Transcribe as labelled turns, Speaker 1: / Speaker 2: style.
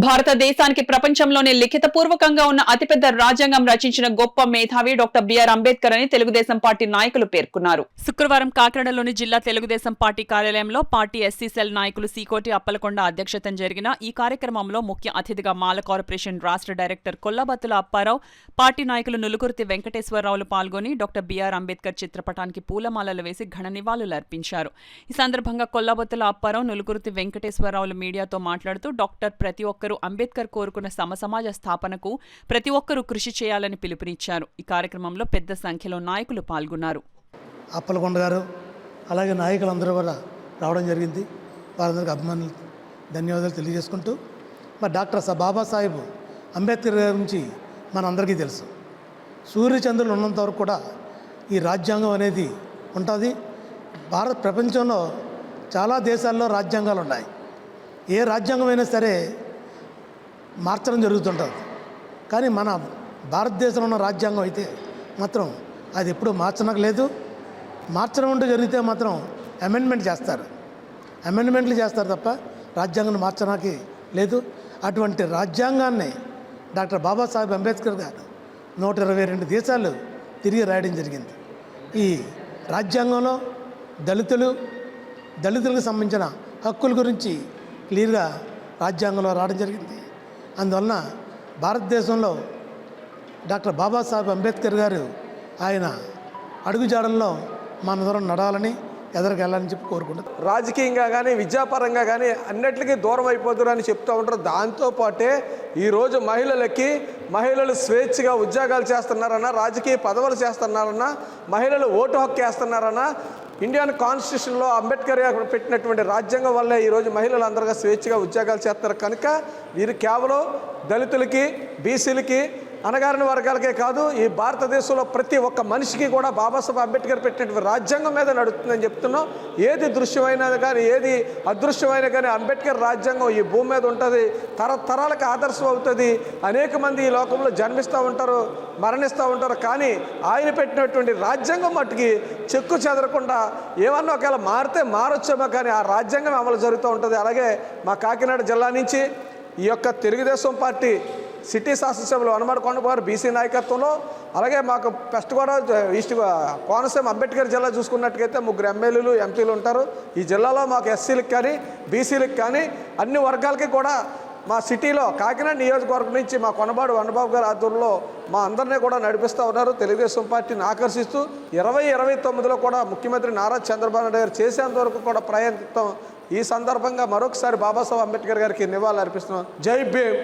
Speaker 1: భారతదేశానికి ప్రపంచంలోనే లిఖితపూర్వకంగా ఉన్న అతిపెద్ద రాజ్యాంగం రచించిన గొప్ప మేధావి డాక్టర్ బిఆర్ అంబేద్కర్ అని తెలుగుదేశం పార్టీ నాయకులు పేర్కొన్నారు. శుక్రవారం కాకినాడలోని జిల్లా తెలుగుదేశం పార్టీ కార్యాలయంలో పార్టీ ఎస్సీ సెల్ నాయకులు సీకోటి అప్పలకొండ అధ్యక్షతన జరిగిన ఈ కార్యక్రమంలో ముఖ్య అతిథిగా మాల కార్పొరేషన్ రాష్ట్ర డైరెక్టర్ కొల్లబత్తుల అప్పారావు, పార్టీ నాయకులు నులుకుర్తి వెంకటేశ్వరరావులు పాల్గొని డాక్టర్ బిఆర్ అంబేద్కర్ చిత్రపటానికి పూలమాలలు వేసి ఘన నివాళులర్పించారు. ఈ సందర్భంగా కొల్లబత్తుల అప్పారావు, నులుకుర్తి వెంకటేశ్వరరావులు మీడియాతో మాట్లాడుతూ డాక్టర్ ప్రతి ఒక్కరూ అంబేద్కర్ కోరుకున్న సమసమాజ స్థాపనకు ప్రతి ఒక్కరూ కృషి చేయాలని పిలుపునిచ్చారు. ఈ కార్యక్రమంలో పెద్ద సంఖ్యలో నాయకులు పాల్గొన్నారు.
Speaker 2: అప్పలకొండ గారు అలాగే నాయకులందరూ కూడా రావడం జరిగింది. వారందరికీ అభిమానులు ధన్యవాదాలు తెలియజేసుకుంటూ, మరి డాక్టర్ బాబాసాహెబ్ అంబేద్కర్ గారి గురించి మనందరికీ తెలుసు. సూర్యచంద్రులు ఉన్నంత వరకు కూడా ఈ రాజ్యాంగం అనేది ఉంటుంది. ప్రపంచంలో చాలా దేశాల్లో రాజ్యాంగాలు ఉన్నాయి. ఏ రాజ్యాంగం అయినా సరే మార్చడం జరుగుతుంటుంది. కానీ మన భారతదేశంలో ఉన్న రాజ్యాంగం అయితే మాత్రం అది ఎప్పుడూ మార్చనలేదు. మార్చడం ఉంటూ జరిగితే మాత్రం అమెండ్మెంట్లు చేస్తారు తప్ప రాజ్యాంగాన్ని మార్చడానికి లేదు. అటువంటి రాజ్యాంగాన్ని డాక్టర్ బాబాసాహెబ్ అంబేద్కర్ గారు 122 దేశాలు తిరిగి రాయడం జరిగింది. ఈ రాజ్యాంగంలో దళితులకు సంబంధించిన హక్కుల గురించి క్లియర్గా రాజ్యాంగంలో రావడం జరిగింది. అందువలన భారతదేశంలో డాక్టర్ బాబాసాహెబ్ అంబేద్కర్ గారు ఆయన అడుగుజాడల్లో మనందరం నడాలని ఎదరికెళ్ళాలని చెప్పి కోరుకుంటారు.
Speaker 3: రాజకీయంగా కానీ విద్యాపరంగా కానీ అన్నిటికీ దూరం అయిపోతున్నారు చెప్తూ ఉంటారు. దాంతోపాటే ఈరోజు మహిళలు స్వేచ్ఛగా ఉద్యోగాలు చేస్తున్నారన్నా, రాజకీయ పదవులు చేస్తున్నారన్నా, మహిళలు ఓటు హక్కు వేస్తున్నారన్నా, ఇండియన్ కాన్స్టిట్యూషన్లో అంబేద్కర్ గారు పెట్టినటువంటి రాజ్యాంగం వల్లే ఈరోజు మహిళలు అందరిగా స్వేచ్ఛగా ఉద్యోగాలు చేస్తారు. కనుక వీరు కేవలం దళితులకి, బీసీలకి, అణగారిన వర్గాలకే కాదు, ఈ భారతదేశంలో ప్రతి ఒక్క మనిషికి కూడా బాబాసాహెబ్ అంబేద్కర్ పెట్టినటువంటి రాజ్యాంగం మీద నడుస్తుందని చెప్తున్నాం. ఏది దృశ్యమైనా కానీ ఏది అదృశ్యమైనా కానీ అంబేద్కర్ రాజ్యాంగం ఈ భూమి మీద ఉంటుంది, తరతరాలకు ఆదర్శం అవుతుంది. అనేక మంది ఈ లోకంలో జన్మిస్తూ ఉంటారు, మరణిస్తూ ఉంటారు. కానీ ఆయన పెట్టినటువంటి రాజ్యాంగం మట్టుకి చెక్కు చెదరకుండా ఏమన్నా ఒకవేళ మారొచ్చేమో కానీ ఆ రాజ్యాంగం అమలు జరుగుతూ ఉంటుంది. అలాగే మా కాకినాడ జిల్లా నుంచి ఈ యొక్క తెలుగుదేశం పార్టీ సిటీ శాసనసభలో వనమాడి కొండగారు బీసీ నాయకత్వంలో, అలాగే మాకు వెస్ట్ గోదావరి ఈస్ట్ కోనసీమ అంబేద్కర్ జిల్లా చూసుకున్నట్టుకైతే 3 ఎమ్మెల్యేలు, ఎంపీలు ఉంటారు. ఈ జిల్లాలో మాకు ఎస్సీలకు కానీ బీసీలకు కానీ అన్ని వర్గాలకి కూడా మా సిటీలో కాకినాడ నియోజకవర్గం నుంచి మా కొనబాడు వనబాబు గారి ఆధ్వర్యంలో మా అందరినీ కూడా నడిపిస్తూ ఉన్నారు. తెలుగుదేశం పార్టీని ఆకర్షిస్తూ 2029లో కూడా ముఖ్యమంత్రి నారా చంద్రబాబు నాయుడు గారు చేసేంత వరకు కూడా ప్రయత్నిస్తాం. ఈ సందర్భంగా మరొకసారి బాబాసాహెబ్ అంబేద్కర్ గారికి నివాళులు అర్పిస్తున్నాం. జై భీమ్.